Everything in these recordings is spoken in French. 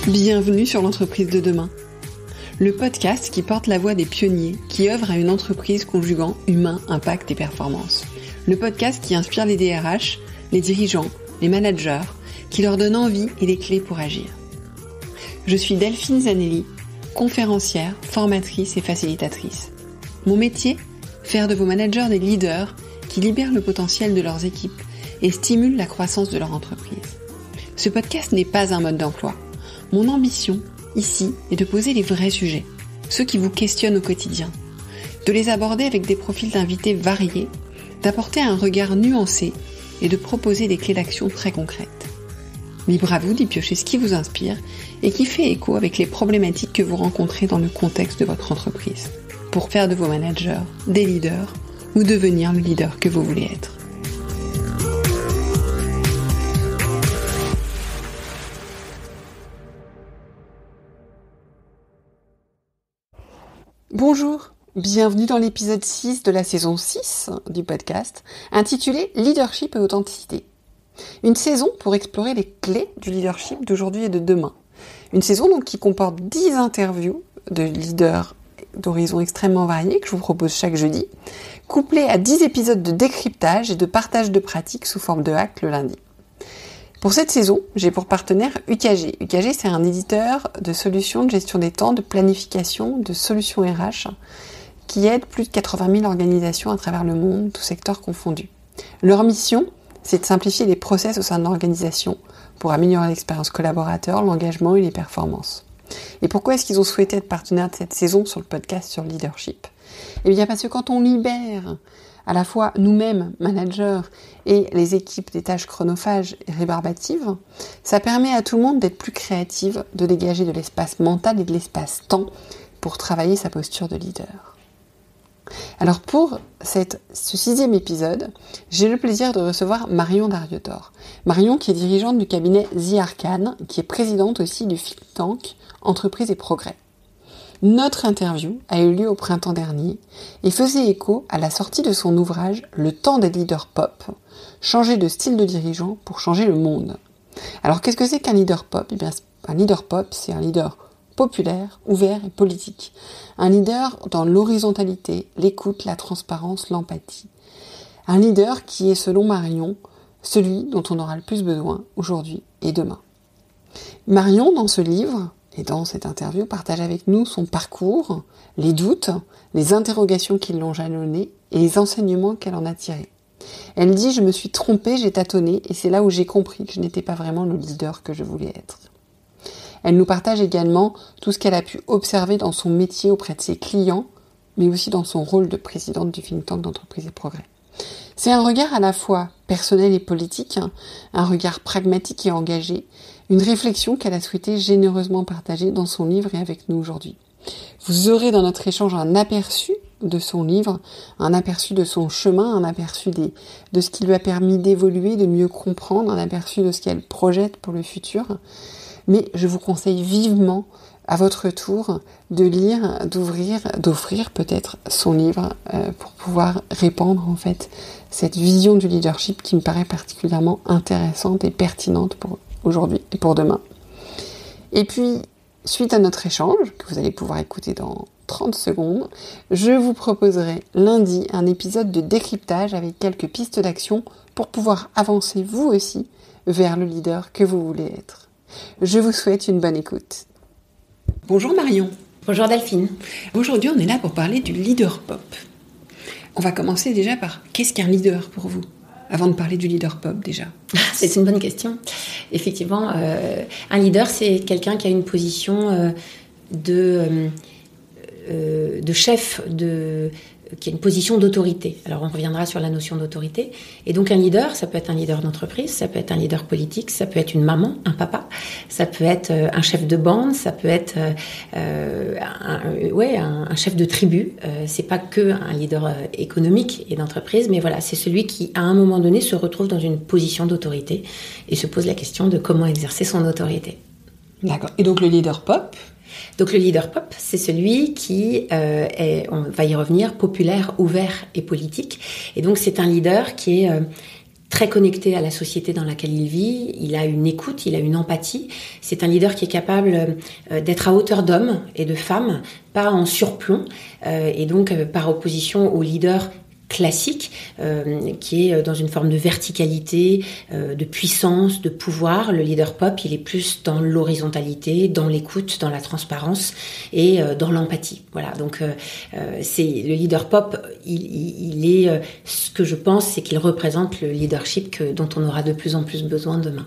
Bienvenue sur l'entreprise de demain, le podcast qui porte la voix des pionniers qui œuvrent à une entreprise conjuguant humain, impact et performance. Le podcast qui inspire les DRH, les dirigeants, les managers, qui leur donne envie et les clés pour agir. Je suis Delphine Zanelli, conférencière, formatrice et facilitatrice. Mon métier, faire de vos managers des leaders qui libèrent le potentiel de leurs équipes et stimulent la croissance de leur entreprise. Ce podcast n'est pas un mode d'emploi. Mon ambition, ici, est de poser les vrais sujets, ceux qui vous questionnent au quotidien, de les aborder avec des profils d'invités variés, d'apporter un regard nuancé et de proposer des clés d'action très concrètes. Libre à vous d'y piocher ce qui vous inspire et qui fait écho avec les problématiques que vous rencontrez dans le contexte de votre entreprise, pour faire de vos managers des leaders ou devenir le leader que vous voulez être. Bonjour, bienvenue dans l'épisode 6 de la saison 6 du podcast, intitulé Leadership et authenticité. Une saison pour explorer les clés du leadership d'aujourd'hui et de demain. Une saison donc qui comporte 10 interviews de leaders d'horizons extrêmement variés que je vous propose chaque jeudi, couplées à 10 épisodes de décryptage et de partage de pratiques sous forme de hack le lundi. Pour cette saison, j'ai pour partenaire UKG. UKG, c'est un éditeur de solutions de gestion des temps, de planification, de solutions RH, qui aide plus de 80 000 organisations à travers le monde, tous secteurs confondus. Leur mission, c'est de simplifier les process au sein de l'organisation pour améliorer l'expérience collaborateur, l'engagement et les performances. Et pourquoi est-ce qu'ils ont souhaité être partenaires de cette saison sur le podcast sur le leadership ? Eh bien parce que quand on libère à la fois nous-mêmes, managers, et les équipes des tâches chronophages et rébarbatives, ça permet à tout le monde d'être plus créative, de dégager de l'espace mental et de l'espace temps pour travailler sa posture de leader. Alors pour ce 6e épisode, j'ai le plaisir de recevoir Marion Darrieutor. Marion qui est dirigeante du cabinet The Arcane, qui est présidente aussi du think tank Entreprise et Progrès. Notre interview a eu lieu au printemps dernier et faisait écho à la sortie de son ouvrage Le temps des leaders pop, changer de style de dirigeant pour changer le monde. Alors qu'est-ce que c'est qu'un leader pop ? Eh bien, un leader pop, c'est un leader populaire, ouvert et politique. Un leader dans l'horizontalité, l'écoute, la transparence, l'empathie. Un leader qui est, selon Marion, celui dont on aura le plus besoin aujourd'hui et demain. Marion, dans ce livre, et dans cette interview, partage avec nous son parcours, les doutes, les interrogations qui l'ont jalonnée et les enseignements qu'elle en a tirés. Elle dit « Je me suis trompée, j'ai tâtonné et c'est là où j'ai compris que je n'étais pas vraiment le leader que je voulais être. » Elle nous partage également tout ce qu'elle a pu observer dans son métier auprès de ses clients, mais aussi dans son rôle de présidente du think tank d'Entreprise et Progrès. C'est un regard à la fois personnel et politique, un regard pragmatique et engagé, une réflexion qu'elle a souhaité généreusement partager dans son livre et avec nous aujourd'hui. Vous aurez dans notre échange un aperçu de son livre, un aperçu de son chemin, un aperçu de ce qui lui a permis d'évoluer, de mieux comprendre, un aperçu de ce qu'elle projette pour le futur. Mais je vous conseille vivement, à votre tour, de lire, d'offrir peut-être son livre pour pouvoir répandre en fait cette vision du leadership qui me paraît particulièrement intéressante et pertinente pour aujourd'hui et pour demain. Et puis, suite à notre échange, que vous allez pouvoir écouter dans 30 secondes, je vous proposerai lundi un épisode de décryptage avec quelques pistes d'action pour pouvoir avancer vous aussi vers le leader que vous voulez être. Je vous souhaite une bonne écoute. Bonjour Marion. Bonjour Delphine. Aujourd'hui, on est là pour parler du leader pop. On va commencer déjà par qu'est-ce qu'un leader pour vous ? Avant de parler du leader pop déjà. C'est une bonne question. Effectivement, un leader, c'est quelqu'un qui a une position de chef, qui a une position d'autorité. Alors on reviendra sur la notion d'autorité. Et donc un leader, ça peut être un leader d'entreprise, ça peut être un leader politique, ça peut être une maman, un papa, ça peut être un chef de bande, ça peut être un chef de tribu. C'est pas que un leader économique et d'entreprise, mais voilà, c'est celui qui à un moment donné se retrouve dans une position d'autorité et se pose la question de comment exercer son autorité. D'accord. Et donc le leader pop ? Donc le leader pop, c'est celui qui est, on va y revenir, populaire, ouvert et politique. Et donc c'est un leader qui est très connecté à la société dans laquelle il vit, il a une écoute, il a une empathie. C'est un leader qui est capable d'être à hauteur d'hommes et de femmes, pas en surplomb, et donc par opposition au leader classique, qui est dans une forme de verticalité, de puissance, de pouvoir. Le leader pop, il est plus dans l'horizontalité, dans l'écoute, dans la transparence et dans l'empathie. Voilà, donc c'est le leader pop, il est ce que je pense, c'est qu'il représente le leadership dont on aura de plus en plus besoin demain.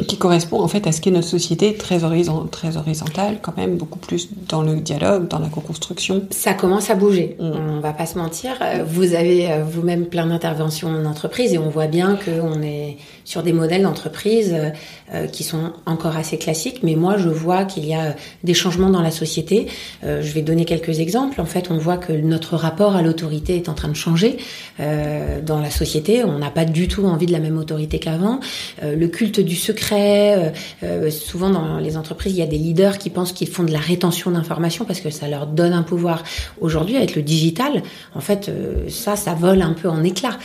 Qui correspond en fait à ce qu'est notre société, très horizontale, quand même, beaucoup plus dans le dialogue, dans la co-construction. Ça commence à bouger, on va pas se mentir. Vous avez vous-même plein d'interventions en entreprise et on voit bien qu'on est sur des modèles d'entreprise qui sont encore assez classiques, mais moi je vois qu'il y a des changements dans la société. Je vais donner quelques exemples. En fait, on voit que notre rapport à l'autorité est en train de changer dans la société. On n'a pas du tout envie de la même autorité qu'avant. Le culte du secret, souvent dans les entreprises, il y a des leaders qui pensent qu'ils font de la rétention d'informations parce que ça leur donne un pouvoir. Aujourd'hui, avec le digital, en fait, ça vole un peu en éclats.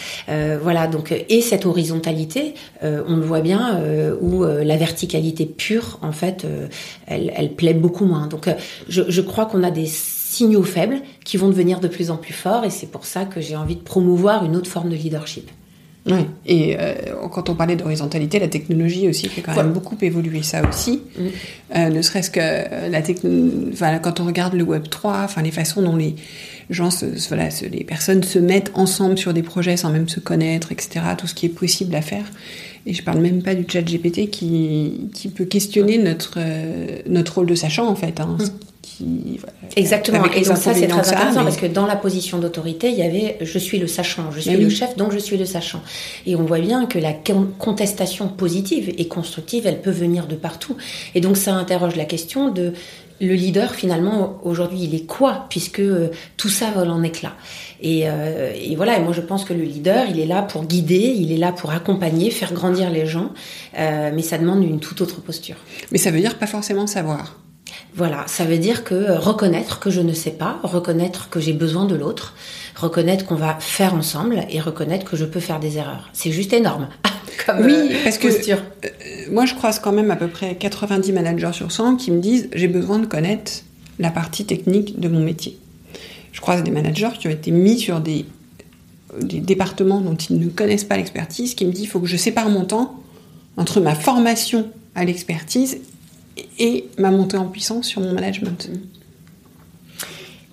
Voilà, donc, et cette horizontalité, on le voit bien, où la verticalité pure, en fait, elle plaît beaucoup moins. Donc, je crois qu'on a des signaux faibles qui vont devenir de plus en plus forts et c'est pour ça que j'ai envie de promouvoir une autre forme de leadership. Oui, et quand on parlait d'horizontalité, la technologie aussi fait quand même beaucoup évoluer ça aussi. Ne serait-ce que quand on regarde le Web 3, les façons dont les gens, les personnes se mettent ensemble sur des projets sans même se connaître, etc. Tout ce qui est possible à faire. Et je parle même pas du chat GPT qui peut questionner notre rôle de sachant en fait. Exactement, et donc ça c'est très intéressant parce que dans la position d'autorité, il y avait je suis le sachant, je suis le chef, donc je suis le sachant. Et on voit bien que la contestation positive et constructive, elle peut venir de partout. Et donc ça interroge la question de le leader finalement aujourd'hui il est quoi puisque tout ça vole en éclats. Et voilà, et moi je pense que le leader il est là pour guider, il est là pour accompagner, faire grandir les gens, mais ça demande une toute autre posture. Mais ça veut dire pas forcément savoir. Voilà, ça veut dire que reconnaître que je ne sais pas, reconnaître que j'ai besoin de l'autre, reconnaître qu'on va faire ensemble et reconnaître que je peux faire des erreurs. C'est juste énorme comme parce posture. Que moi je croise quand même à peu près 90 managers sur 100 qui me disent j'ai besoin de connaître la partie technique de mon métier. Je croise des managers qui ont été mis sur des départements dont ils ne connaissent pas l'expertise, qui me disent il faut que je sépare mon temps entre ma formation à l'expertise et ma montée en puissance sur mon management.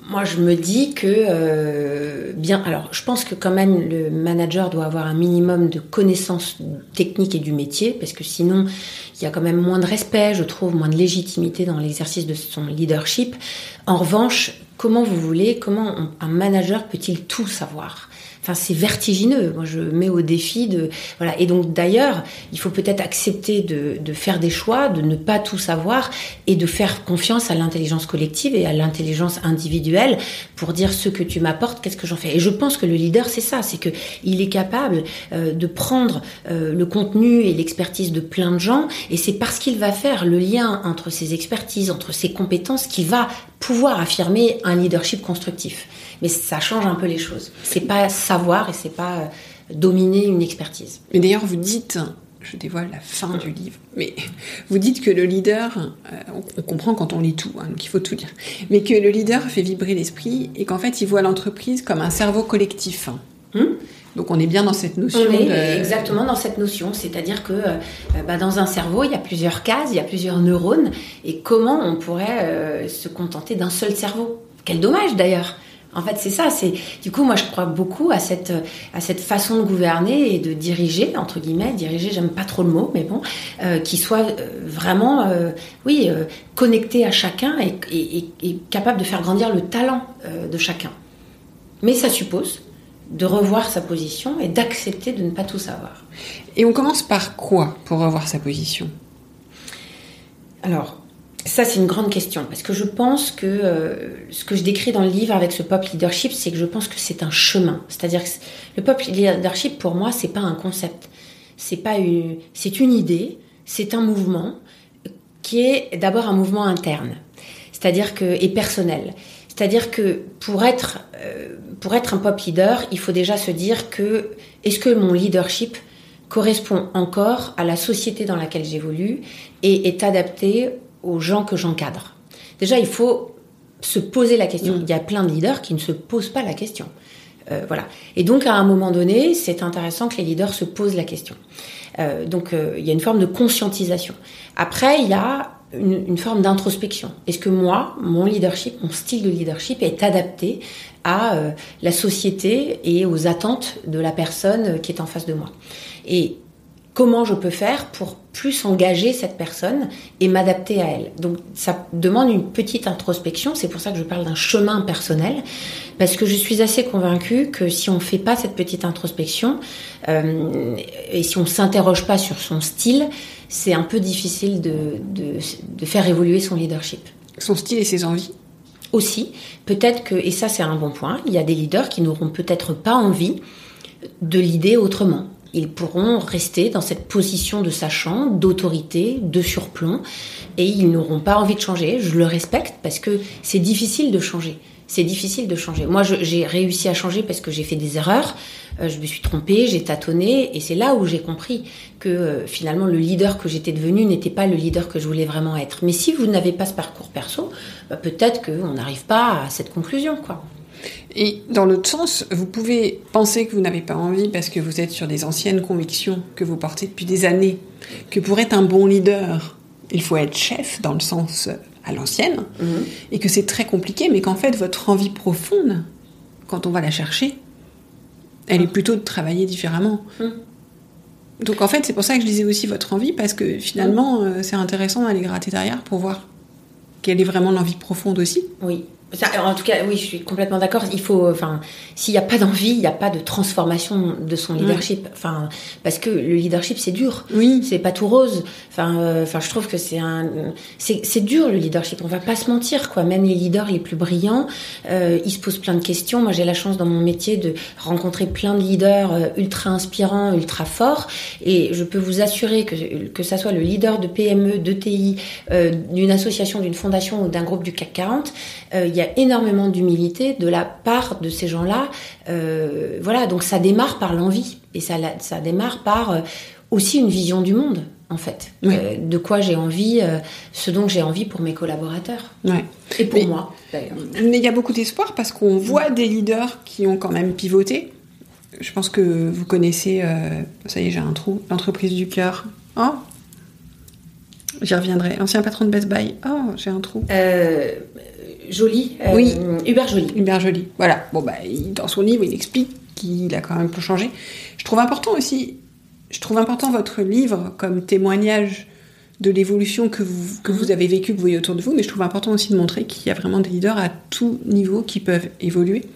Moi, je me dis que alors, je pense que quand même le manager doit avoir un minimum de connaissances techniques et du métier, parce que sinon, il y a quand même moins de respect, je trouve, moins de légitimité dans l'exercice de son leadership. En revanche, comment un manager peut-il tout savoir ? Enfin, c'est vertigineux. Moi, je mets au défi de... Voilà. Et donc, d'ailleurs, il faut peut-être accepter de faire des choix, de ne pas tout savoir et de faire confiance à l'intelligence collective et à l'intelligence individuelle pour dire ce que tu m'apportes, qu'est-ce que j'en fais. Et je pense que le leader, c'est ça. C'est qu'il est capable de prendre le contenu et l'expertise de plein de gens et c'est parce qu'il va faire le lien entre ses expertises, entre ses compétences qu'il va pouvoir affirmer un leadership constructif. Mais ça change un peu les choses. C'est pas savoir et c'est pas dominer une expertise. Mais d'ailleurs, vous dites, je dévoile la fin du livre, mais vous dites que le leader, on comprend quand on lit tout, donc il faut tout lire, mais que le leader fait vibrer l'esprit et qu'en fait, il voit l'entreprise comme un cerveau collectif. Donc on est bien dans cette notion. On est exactement dans cette notion, c'est-à-dire que dans un cerveau, il y a plusieurs cases, il y a plusieurs neurones, et comment on pourrait se contenter d'un seul cerveau ? Quel dommage d'ailleurs. En fait, c'est ça. Du coup, moi, je crois beaucoup à cette façon de gouverner et de diriger, entre guillemets. Diriger, j'aime pas trop le mot, mais bon, qui soit vraiment, connecté à chacun et capable de faire grandir le talent de chacun. Mais ça suppose de revoir sa position et d'accepter de ne pas tout savoir. Et on commence par quoi pour revoir sa position ? Alors, ça, c'est une grande question, parce que je pense que ce que je décris dans le livre avec ce pop leadership, c'est que je pense que c'est un chemin. C'est-à-dire que le pop leadership, pour moi, c'est pas un concept. C'est une idée, c'est un mouvement qui est d'abord un mouvement interne, et personnel. C'est-à-dire que pour être un pop leader, il faut déjà se dire que est-ce que mon leadership correspond encore à la société dans laquelle j'évolue et est adapté aux gens que j'encadre. Déjà, il faut se poser la question. Il y a plein de leaders qui ne se posent pas la question. Voilà. Et donc, à un moment donné, c'est intéressant que les leaders se posent la question. Donc, il y a une forme de conscientisation. Après, il y a une forme d'introspection. Est-ce que moi, mon leadership, mon style de leadership est adapté à la société et aux attentes de la personne qui est en face de moi? Et comment je peux faire pour plus engager cette personne et m'adapter à elle? Donc, ça demande une petite introspection. C'est pour ça que je parle d'un chemin personnel, parce que je suis assez convaincue que si on ne fait pas cette petite introspection et si on ne s'interroge pas sur son style, c'est un peu difficile de faire évoluer son leadership. Son style et ses envies? Aussi, peut-être que, et ça c'est un bon point, il y a des leaders qui n'auront peut-être pas envie de leader autrement. Ils pourront rester dans cette position de sachant, d'autorité, de surplomb, et ils n'auront pas envie de changer. Je le respecte parce que c'est difficile de changer. C'est difficile de changer. Moi, j'ai réussi à changer parce que j'ai fait des erreurs, je me suis trompée, j'ai tâtonné, et c'est là où j'ai compris que finalement le leader que j'étais devenue n'était pas le leader que je voulais vraiment être. Mais si vous n'avez pas ce parcours perso, peut-être qu'on n'arrive pas à cette conclusion, quoi. Et dans l'autre sens, vous pouvez penser que vous n'avez pas envie parce que vous êtes sur des anciennes convictions que vous portez depuis des années, que pour être un bon leader, il faut être chef dans le sens à l'ancienne, et que c'est très compliqué, mais qu'en fait, votre envie profonde, quand on va la chercher, elle est plutôt de travailler différemment. Donc en fait, c'est pour ça que je disais aussi votre envie, parce que finalement, c'est intéressant d'aller gratter derrière pour voir quelle est vraiment l'envie profonde aussi. Oui. Ça, en tout cas, oui, je suis complètement d'accord. Il faut, s'il n'y a pas d'envie, il n'y a pas de transformation de son leadership. Parce que le leadership, c'est dur. Oui. C'est pas tout rose. Je trouve que c'est dur le leadership. On va pas se mentir, quoi. Même les leaders les plus brillants, ils se posent plein de questions. Moi, j'ai la chance dans mon métier de rencontrer plein de leaders ultra inspirants, ultra forts. Et je peux vous assurer que ça soit le leader de PME, d'ETI, d'une association, d'une fondation ou d'un groupe du CAC 40, il y a énormément d'humilité de la part de ces gens-là. Voilà, donc ça démarre par l'envie. Et ça démarre par aussi une vision du monde, en fait. Oui. De quoi j'ai envie, ce dont j'ai envie pour mes collaborateurs. Ouais. Et pour moi, d'ailleurs. Mais il y a beaucoup d'espoir parce qu'on voit des leaders qui ont quand même pivoté. Je pense que vous connaissez, ça y est, j'ai un trou, l'entreprise du cœur. Oh, j'y reviendrai. L'ancien patron de Best Buy. Oh, j'ai un trou. Joly. Oui. Hubert Joly. Hubert Joly. Voilà. Bon, dans son livre, il explique qu'il a quand même changé. Je trouve important votre livre comme témoignage de l'évolution que vous avez vécue, que vous voyez autour de vous, mais je trouve important aussi de montrer qu'il y a vraiment des leaders à tout niveau qui peuvent évoluer,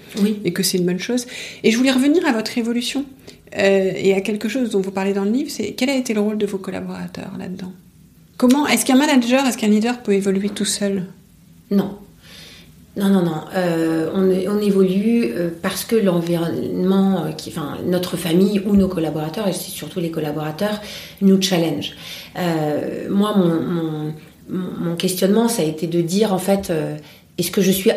et que c'est une bonne chose. Et je voulais revenir à votre évolution et à quelque chose dont vous parlez dans le livre, c'est quel a été le rôle de vos collaborateurs là-dedans? Comment, est-ce qu'un manager, est-ce qu'un leader peut évoluer tout seul? Non. On évolue parce que l'environnement, notre famille ou nos collaborateurs, et c'est surtout les collaborateurs, nous challenge. Moi, mon questionnement, ça a été de dire, en fait, est-ce que je suis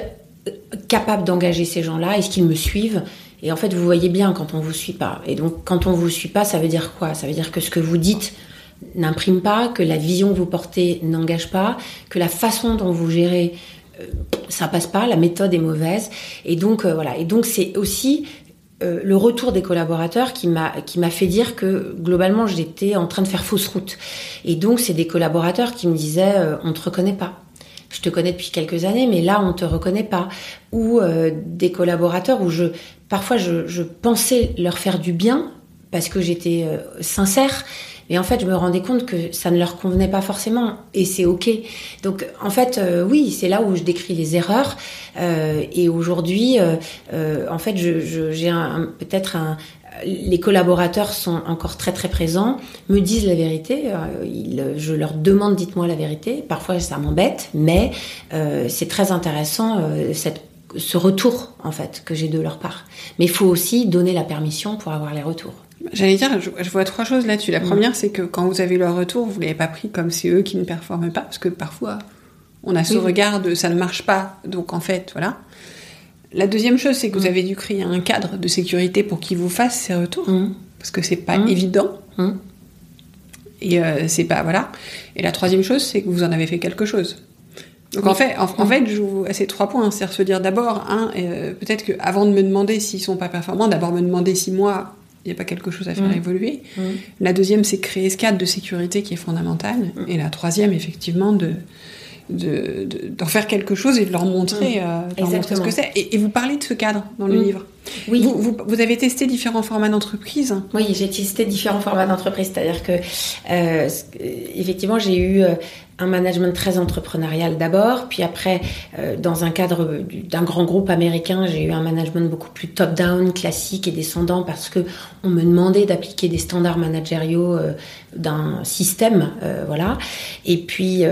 capable d'engager ces gens-là? Est-ce qu'ils me suivent? Et en fait, vous voyez bien quand on vous suit pas. Et donc, quand on vous suit pas, ça veut dire quoi? Ça veut dire que ce que vous dites n'imprime pas, que la vision que vous portez n'engage pas, que la façon dont vous gérez ça passe pas, la méthode est mauvaise, et donc voilà. Et donc c'est aussi le retour des collaborateurs qui m'a fait dire que globalement j'étais en train de faire fausse route. Et donc c'est des collaborateurs qui me disaient on te reconnaît pas. Je te connais depuis quelques années, mais là on te reconnaît pas. Ou des collaborateurs où parfois je pensais leur faire du bien parce que j'étais sincère. Et en fait, je me rendais compte que ça ne leur convenait pas forcément, et c'est ok. Donc, en fait, oui, c'est là où je décris les erreurs. Et aujourd'hui, en fait, j'ai les collaborateurs sont encore très très présents, me disent la vérité. Je leur demande, dites-moi la vérité. Parfois, ça m'embête, mais c'est très intéressant ce retour en fait que j'ai de leur part. Mais il faut aussi donner la permission pour avoir les retours. J'allais dire, je vois trois choses là-dessus. La première, c'est que quand vous avez leur retour, vous ne l'avez pas pris comme c'est eux qui ne performent pas, parce que parfois, on a ce regard de ça ne marche pas, donc en fait, voilà. La deuxième chose, c'est que vous avez dû créer un cadre de sécurité pour qu'ils vous fassent ces retours, parce que c'est pas évident Et c'est pas voilà. Et la troisième chose, c'est que vous en avez fait quelque chose. Donc en fait, je joue à ces 3 points, c'est-à-dire se dire d'abord, peut-être que avant de me demander s'ils sont pas performants, d'abord me demander si moi il n'y a pas quelque chose à faire évoluer. La deuxième, c'est créer ce cadre de sécurité qui est fondamental. Et la troisième, effectivement, d'en faire quelque chose et de leur montrer, ce que c'est. Et vous parlez de ce cadre dans le livre. Oui. Vous avez testé différents formats d'entreprise. Oui, j'ai testé différents formats d'entreprise. C'est-à-dire que, effectivement, j'ai eu un management très entrepreneurial d'abord, puis après, dans un cadre d'un grand groupe américain, j'ai eu un management beaucoup plus top-down, classique et descendant, parce que on me demandait d'appliquer des standards managériaux d'un système, voilà. Et puis,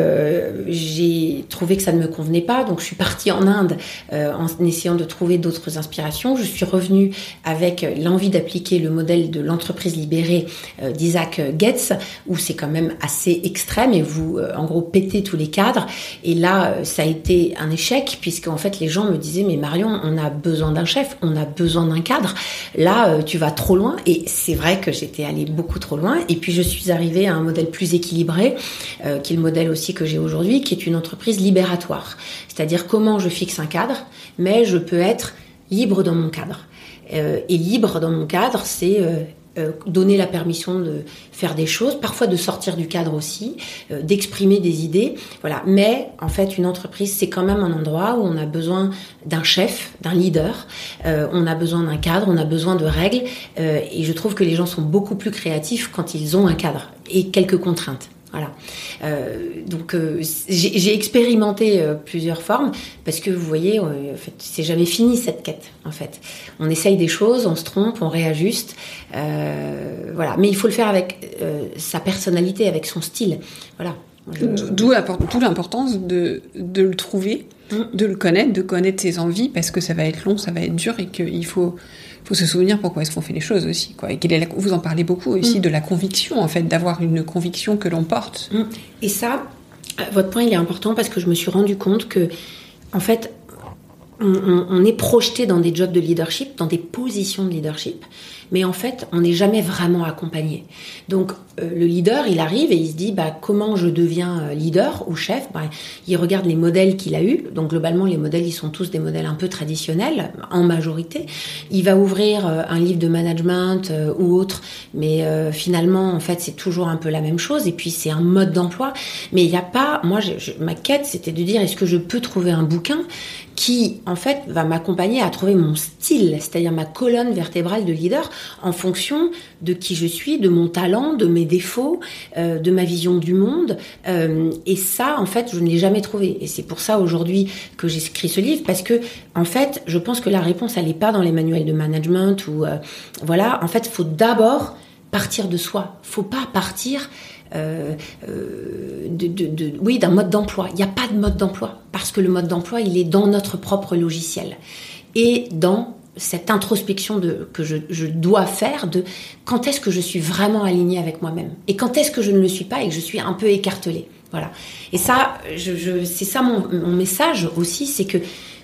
j'ai trouvé que ça ne me convenait pas, donc je suis partie en Inde en essayant de trouver d'autres inspirations. Je suis revenue avec l'envie d'appliquer le modèle de l'entreprise libérée d'Isaac Getz, où c'est quand même assez extrême et vous, en gros, pétez tous les cadres. Et là, ça a été un échec, puisqu'en fait, les gens me disaient « Mais Marion, on a besoin d'un chef, on a besoin d'un cadre. Là, tu vas trop loin. » Et c'est vrai que j'étais allée beaucoup trop loin. Et puis, je suis arrivée à un modèle plus équilibré, qui est le modèle aussi que j'ai aujourd'hui, qui est une entreprise libératoire. C'est-à-dire comment je fixe un cadre, mais je peux être libre dans mon cadre. Et libre dans mon cadre, c'est donner la permission de faire des choses, parfois de sortir du cadre aussi, d'exprimer des idées, voilà. Mais en fait, une entreprise, c'est quand même un endroit où on a besoin d'un chef, d'un leader, on a besoin d'un cadre, on a besoin de règles, et je trouve que les gens sont beaucoup plus créatifs quand ils ont un cadre et quelques contraintes. Voilà. Donc j'ai expérimenté plusieurs formes, parce que vous voyez, en fait, c'est jamais fini cette quête. En fait, on essaye des choses, on se trompe, on réajuste, voilà. Mais il faut le faire avec sa personnalité, avec son style. Voilà. D'où l'importance de le trouver, de le connaître, de connaître ses envies, parce que ça va être long, ça va être dur, et qu'il faut se souvenir pourquoi est-ce qu'on fait les choses aussi, quoi. Et vous en parlez beaucoup aussi, de la conviction, en fait, d'avoir une conviction que l'on porte. Et ça, votre point, il est important, parce que je me suis rendu compte que, en fait, on est projeté dans des jobs de leadership, dans des positions de leadership, mais en fait, on n'est jamais vraiment accompagné. Donc, le leader, il arrive et il se dit, comment je deviens leader ou chef ? Il regarde les modèles qu'il a eus. Donc, globalement, les modèles, ils sont tous des modèles un peu traditionnels, en majorité. Il va ouvrir un livre de management ou autre, mais finalement, en fait, c'est toujours un peu la même chose. Et puis, c'est un mode d'emploi. Mais il n'y a pas... Moi, ma quête, c'était de dire, est-ce que je peux trouver un bouquin qui, en fait, va m'accompagner à trouver mon style, c'est-à-dire ma colonne vertébrale de leader, en fonction de qui je suis, de mon talent, de mes défauts, de ma vision du monde. Et ça, en fait, je ne l'ai jamais trouvé. Et c'est pour ça, aujourd'hui, que j'ai écrit ce livre, parce que, en fait, je pense que la réponse, elle n'est pas dans les manuels de management ou... voilà, en fait, il faut d'abord partir de soi. Il ne faut pas partir... d'un mode d'emploi. Il n'y a pas de mode d'emploi, parce que le mode d'emploi, il est dans notre propre logiciel et dans cette introspection que je dois faire de quand est-ce que je suis vraiment alignée avec moi-même et quand est-ce que je ne le suis pas et que je suis un peu écartelée. Voilà. Et ça, c'est ça mon message aussi, c'est que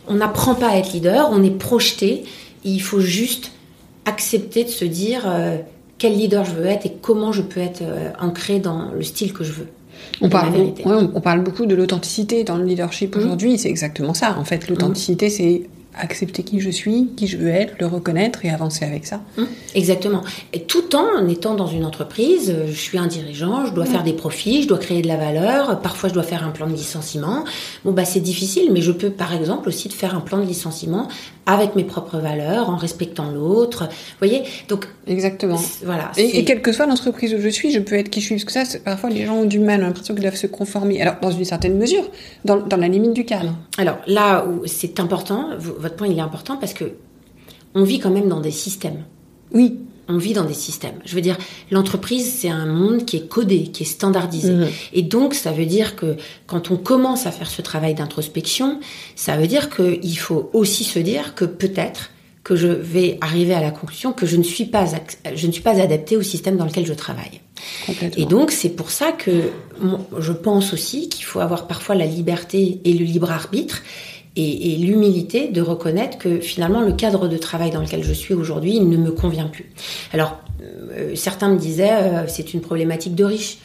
on n'apprend pas à être leader, on est projeté. Il faut juste accepter de se dire quel leader je veux être et comment je peux être ancré dans le style que je veux. On parle beaucoup de l'authenticité dans le leadership aujourd'hui, c'est exactement ça. En fait, l'authenticité, c'est accepter qui je suis, qui je veux être, le reconnaître et avancer avec ça. Exactement. Et tout en étant dans une entreprise, je suis un dirigeant, je dois faire des profits, je dois créer de la valeur, parfois je dois faire un plan de licenciement. C'est difficile, mais je peux par exemple aussi faire un plan de licenciement avec mes propres valeurs, en respectant l'autre. Vous voyez ? Donc, exactement. Voilà. Et quelle que soit l'entreprise où je suis, je peux être qui je suis. Parce que ça, parfois, les gens ont du mal, ont l'impression qu'ils doivent se conformer. Alors, dans une certaine mesure, dans la limite du cadre. Alors, là où c'est important, votre point, il est important parce que on vit quand même dans des systèmes. Oui. On vit dans des systèmes. Je veux dire, l'entreprise, c'est un monde qui est codé, qui est standardisé. Et donc, ça veut dire que quand on commence à faire ce travail d'introspection, ça veut dire qu'il faut aussi se dire que peut-être que je vais arriver à la conclusion que je ne suis pas adaptée au système dans lequel je travaille. Complètement. Et donc, c'est pour ça que je pense aussi qu'il faut avoir parfois la liberté et le libre arbitre et l'humilité de reconnaître que finalement le cadre de travail dans lequel je suis aujourd'hui, il ne me convient plus. Alors, certains me disaient, c'est une problématique de riches.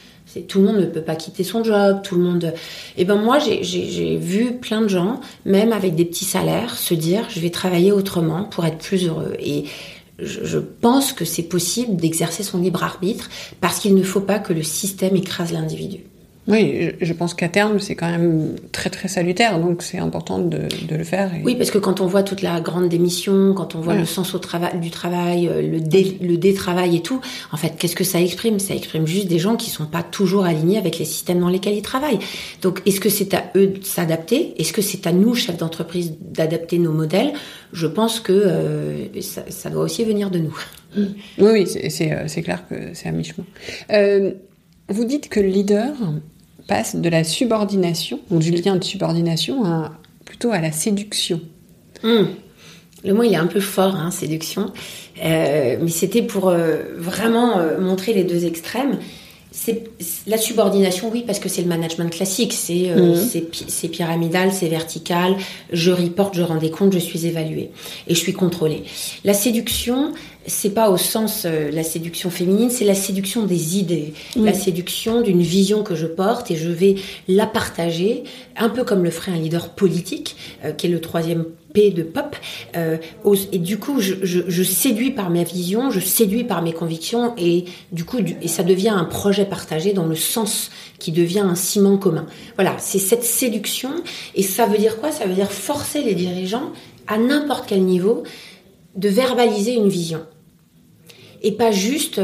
Tout le monde ne peut pas quitter son job, tout le monde... Et ben moi, j'ai vu plein de gens, même avec des petits salaires, se dire, je vais travailler autrement pour être plus heureux. Et je pense que c'est possible d'exercer son libre arbitre parce qu'il ne faut pas que le système écrase l'individu. Oui, je pense qu'à terme, c'est quand même très très salutaire, donc c'est important de le faire. Oui, parce que quand on voit toute la grande démission, quand on voit le sens du travail, le détravail et tout, en fait, qu'est-ce que ça exprime ? Ça exprime juste des gens qui sont pas toujours alignés avec les systèmes dans lesquels ils travaillent. Donc, est-ce que c'est à eux de s'adapter ? Est-ce que c'est à nous, chefs d'entreprise, d'adapter nos modèles ? Je pense que ça doit aussi venir de nous. Oui, c'est clair que c'est à mi-chemin. Vous dites que le leader passe de la subordination, donc du lien de subordination, plutôt à la séduction. Le mot, il est un peu fort, hein, séduction. Mais c'était pour vraiment montrer les deux extrêmes. C'est la subordination, oui, parce que c'est le management classique. C'est pyramidal, c'est vertical. Je reporte, je rends des comptes, je suis évaluée. Et je suis contrôlée. La séduction, c'est pas au sens la séduction féminine, c'est la séduction des idées, la séduction d'une vision que je porte et je vais la partager, un peu comme le ferait un leader politique, qui est le 3e P de Pop. Et du coup, je séduis par ma vision, je séduis par mes convictions et du coup, et ça devient un projet partagé dans le sens qui devient un ciment commun. Voilà, c'est cette séduction et ça veut dire quoi ? Ça veut dire forcer les dirigeants à n'importe quel niveau de verbaliser une vision et pas juste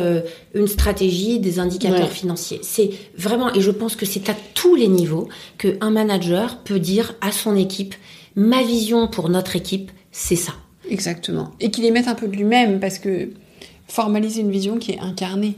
une stratégie, des indicateurs financiers. C'est vraiment, et je pense que c'est à tous les niveaux qu'un manager peut dire à son équipe, ma vision pour notre équipe, c'est ça. Exactement. Et qu'il y mette un peu de lui-même, parce que formaliser une vision qui est incarnée,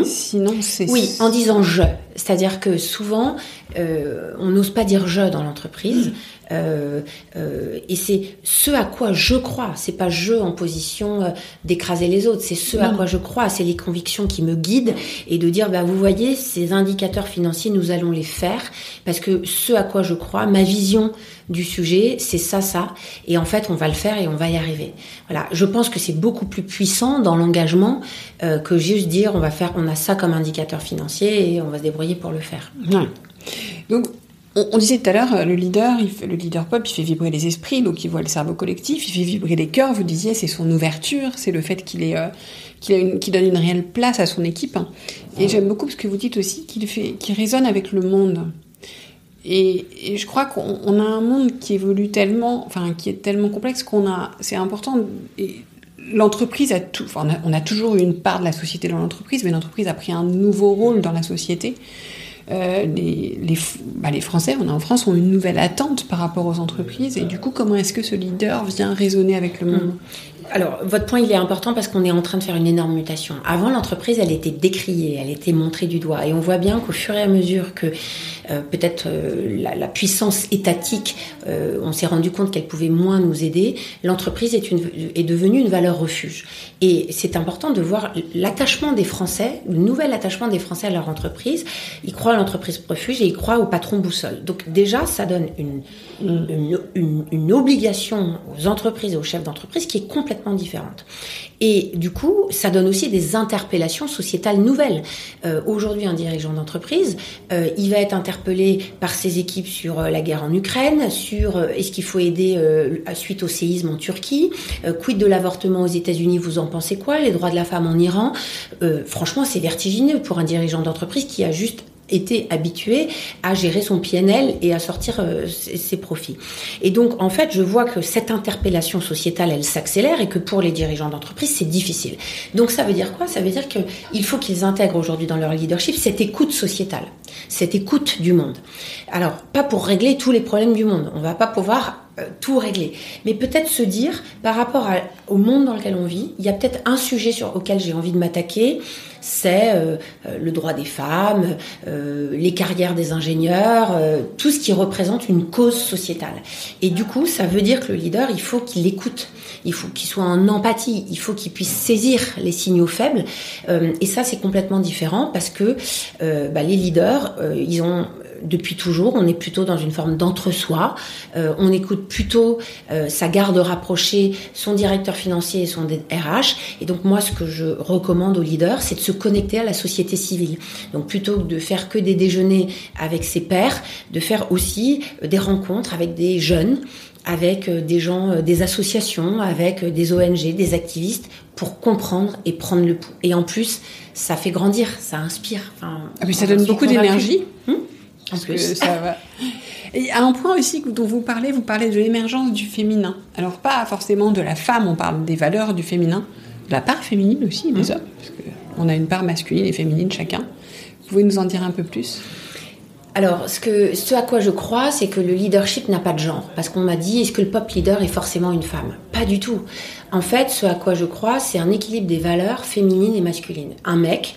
sinon c'est... Oui, en disant « je ». C'est-à-dire que souvent, on n'ose pas dire « je » dans l'entreprise. Et c'est ce à quoi je crois. C'est pas je en position d'écraser les autres. C'est ce à quoi je crois. C'est les convictions qui me guident et de dire, vous voyez, ces indicateurs financiers, nous allons les faire parce que ce à quoi je crois, ma vision du sujet, c'est ça. Et en fait, on va le faire et on va y arriver. Voilà. Je pense que c'est beaucoup plus puissant dans l'engagement que juste dire, on a ça comme indicateur financier et on va se débrouiller pour le faire. Ouais. Donc, on disait tout à l'heure, le leader pop, il fait vibrer les esprits, donc il voit le cerveau collectif, il fait vibrer les cœurs. Vous disiez, c'est son ouverture, c'est le fait qu'il donne une réelle place à son équipe. Et j'aime beaucoup ce que vous dites aussi, qu'il résonne avec le monde. Et je crois qu'on a un monde qui évolue tellement, qui est tellement complexe c'est important. Et l'entreprise on a toujours eu une part de la société dans l'entreprise, mais l'entreprise a pris un nouveau rôle dans la société. Les Français, en France, ont une nouvelle attente par rapport aux entreprises. Et du coup, comment est-ce que ce leader vient résonner avec le monde ? Alors, votre point, il est important parce qu'on est en train de faire une énorme mutation. Avant, l'entreprise, elle était décriée, elle était montrée du doigt. Et on voit bien qu'au fur et à mesure que la puissance étatique, on s'est rendu compte qu'elle pouvait moins nous aider, l'entreprise est devenue une valeur refuge. Et c'est important de voir l'attachement des Français, le nouvel attachement des Français à leur entreprise. Ils croient à l'entreprise refuge et ils croient au patron boussole. Donc déjà, ça donne une obligation aux entreprises et aux chefs d'entreprise qui est complètement différente. Et du coup, ça donne aussi des interpellations sociétales nouvelles. Aujourd'hui, un dirigeant d'entreprise, il va être interpellé par ses équipes sur la guerre en Ukraine, sur est-ce qu'il faut aider suite au séisme en Turquie, quid de l'avortement aux États-Unis, vous en pensez quoi, les droits de la femme en Iran. Franchement, c'est vertigineux pour un dirigeant d'entreprise qui a juste été habitué à gérer son PNL et à sortir ses profits. Et donc, en fait, je vois que cette interpellation sociétale, elle s'accélère et que pour les dirigeants d'entreprise, c'est difficile. Donc, ça veut dire quoi ? Ça veut dire qu'il faut qu'ils intègrent aujourd'hui dans leur leadership cette écoute sociétale, cette écoute du monde. Alors, pas pour régler tous les problèmes du monde. On va pas pouvoir tout régler. Mais peut-être se dire, par rapport au monde dans lequel on vit, il y a peut-être un sujet auquel j'ai envie de m'attaquer, c'est le droit des femmes, les carrières des ingénieurs, tout ce qui représente une cause sociétale. Et du coup, ça veut dire que le leader, il faut qu'il écoute, il faut qu'il soit en empathie, il faut qu'il puisse saisir les signaux faibles. Et ça, c'est complètement différent parce que les leaders, ils ont depuis toujours. On est plutôt dans une forme d'entre-soi. On écoute plutôt sa garde rapprochée, son directeur financier et son RH. Et donc moi, ce que je recommande aux leaders, c'est de se connecter à la société civile. Donc plutôt que de faire que des déjeuners avec ses pairs, de faire aussi des rencontres avec des jeunes, avec des gens, des associations, avec des ONG, des activistes, pour comprendre et prendre le pouls. Et en plus, ça fait grandir, ça inspire. Puis ça donne beaucoup d'énergie. En plus. Ça va. Et un point aussi dont vous parlez de l'émergence du féminin. Alors pas forcément de la femme, on parle des valeurs du féminin, de la part féminine aussi des hommes, parce qu'on a une part masculine et féminine chacun. Vous pouvez nous en dire un peu plus ? Alors, ce à quoi je crois, c'est que le leadership n'a pas de genre. Parce qu'on m'a dit, est-ce que le pop leader est forcément une femme ? Pas du tout. En fait, ce à quoi je crois, c'est un équilibre des valeurs féminines et masculines. Un mec,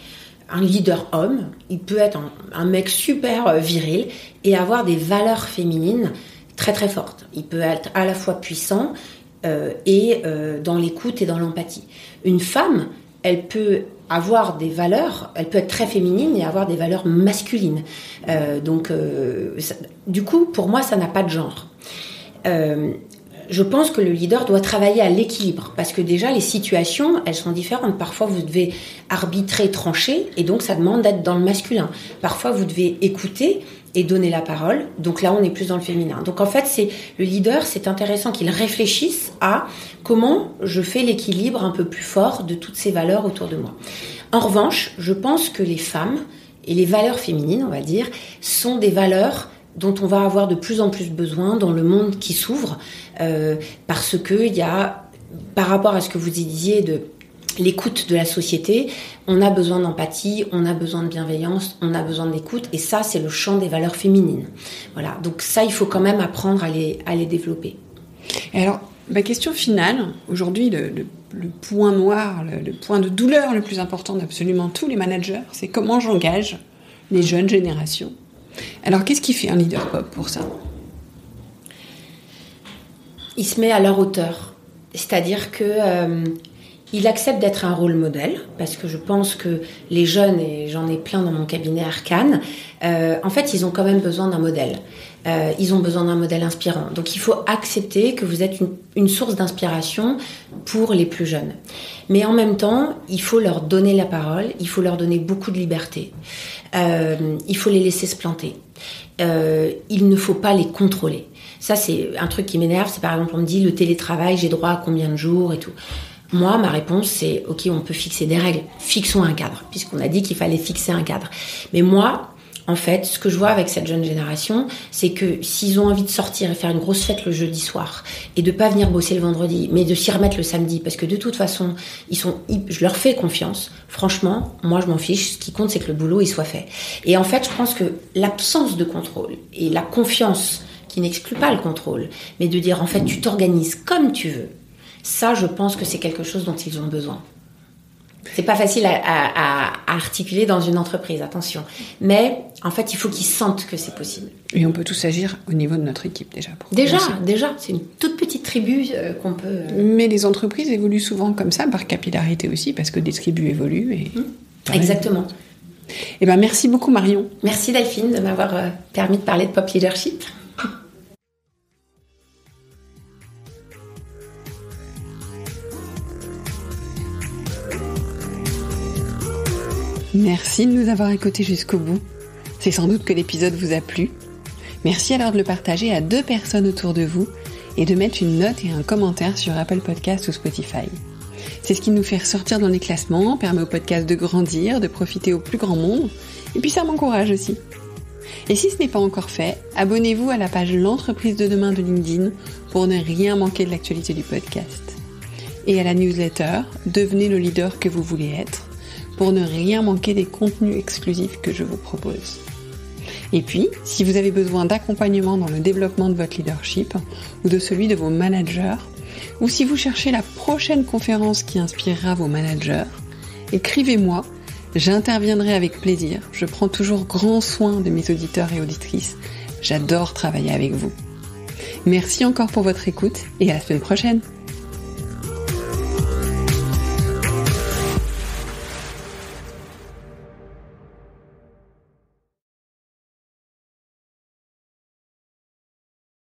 un leader homme, il peut être un mec super viril et avoir des valeurs féminines très très fortes. Il peut être à la fois puissant et dans l'écoute et dans l'empathie. Une femme, elle peut avoir des valeurs, elle peut être très féminine et avoir des valeurs masculines. Du coup, pour moi, ça n'a pas de genre. Je pense que le leader doit travailler à l'équilibre, parce que déjà, les situations, elles sont différentes. Parfois, vous devez arbitrer, trancher, et donc ça demande d'être dans le masculin. Parfois, vous devez écouter et donner la parole, donc là, on est plus dans le féminin. Donc en fait, le leader, c'est intéressant qu'il réfléchisse à comment je fais l'équilibre un peu plus fort de toutes ces valeurs autour de moi. En revanche, je pense que les femmes, et les valeurs féminines, on va dire, sont des valeurs dont on va avoir de plus en plus besoin dans le monde qui s'ouvre, parce que il y a, par rapport à ce que vous disiez de l'écoute de la société, on a besoin d'empathie, on a besoin de bienveillance, on a besoin d'écoute, et ça, c'est le champ des valeurs féminines. Voilà, donc ça, il faut quand même apprendre à les développer. Et alors, ma question finale, aujourd'hui, le point noir, le point de douleur le plus important d'absolument tous les managers, c'est comment j'engage les jeunes générations. Alors, qu'est-ce qui fait un leader pop pour ça ? Il se met à leur hauteur. C'est-à-dire qu'il accepte d'être un rôle modèle, parce que je pense que les jeunes, et j'en ai plein dans mon cabinet Arcane, en fait, ils ont quand même besoin d'un modèle. Ils ont besoin d'un modèle inspirant. Donc, il faut accepter que vous êtes une source d'inspiration pour les plus jeunes. Mais en même temps, il faut leur donner la parole, il faut leur donner beaucoup de liberté. Il faut les laisser se planter. Il ne faut pas les contrôler. Ça, c'est un truc qui m'énerve. C'est par exemple, on me dit le télétravail, j'ai droit à combien de jours et tout. Moi, ma réponse, c'est ok, on peut fixer des règles. Fixons un cadre, puisqu'on a dit qu'il fallait fixer un cadre. Mais moi, en fait, ce que je vois avec cette jeune génération, c'est que s'ils ont envie de sortir et faire une grosse fête le jeudi soir et de pas venir bosser le vendredi, mais de s'y remettre le samedi, parce que de toute façon, je leur fais confiance. Franchement, moi, je m'en fiche. Ce qui compte, c'est que le boulot, il soit fait. Et en fait, je pense que l'absence de contrôle et la confiance qui n'exclut pas le contrôle, mais de dire, en fait, tu t'organises comme tu veux, ça, je pense que c'est quelque chose dont ils ont besoin. C'est pas facile à articuler dans une entreprise, attention. Mais en fait, il faut qu'ils sentent que c'est possible. Et on peut tous agir au niveau de notre équipe déjà. Déjà, c'est une toute petite tribu qu'on peut... Mais les entreprises évoluent souvent comme ça, par capillarité aussi, parce que des tribus évoluent. Et... Exactement. Eh ben, merci beaucoup Marion. Merci Delphine de m'avoir permis de parler de pop leadership. Merci de nous avoir écoutés jusqu'au bout. C'est sans doute que l'épisode vous a plu. Merci alors de le partager à 2 personnes autour de vous et de mettre une note et un commentaire sur Apple Podcasts ou Spotify. C'est ce qui nous fait ressortir dans les classements, permet au podcast de grandir, de profiter au plus grand monde, et puis ça m'encourage aussi. Et si ce n'est pas encore fait, abonnez-vous à la page L'entreprise de demain de LinkedIn pour ne rien manquer de l'actualité du podcast. Et à la newsletter, devenez le leader que vous voulez être, pour ne rien manquer des contenus exclusifs que je vous propose. Et puis, si vous avez besoin d'accompagnement dans le développement de votre leadership ou de celui de vos managers, ou si vous cherchez la prochaine conférence qui inspirera vos managers, écrivez-moi, j'interviendrai avec plaisir. Je prends toujours grand soin de mes auditeurs et auditrices. J'adore travailler avec vous. Merci encore pour votre écoute et à la semaine prochaine.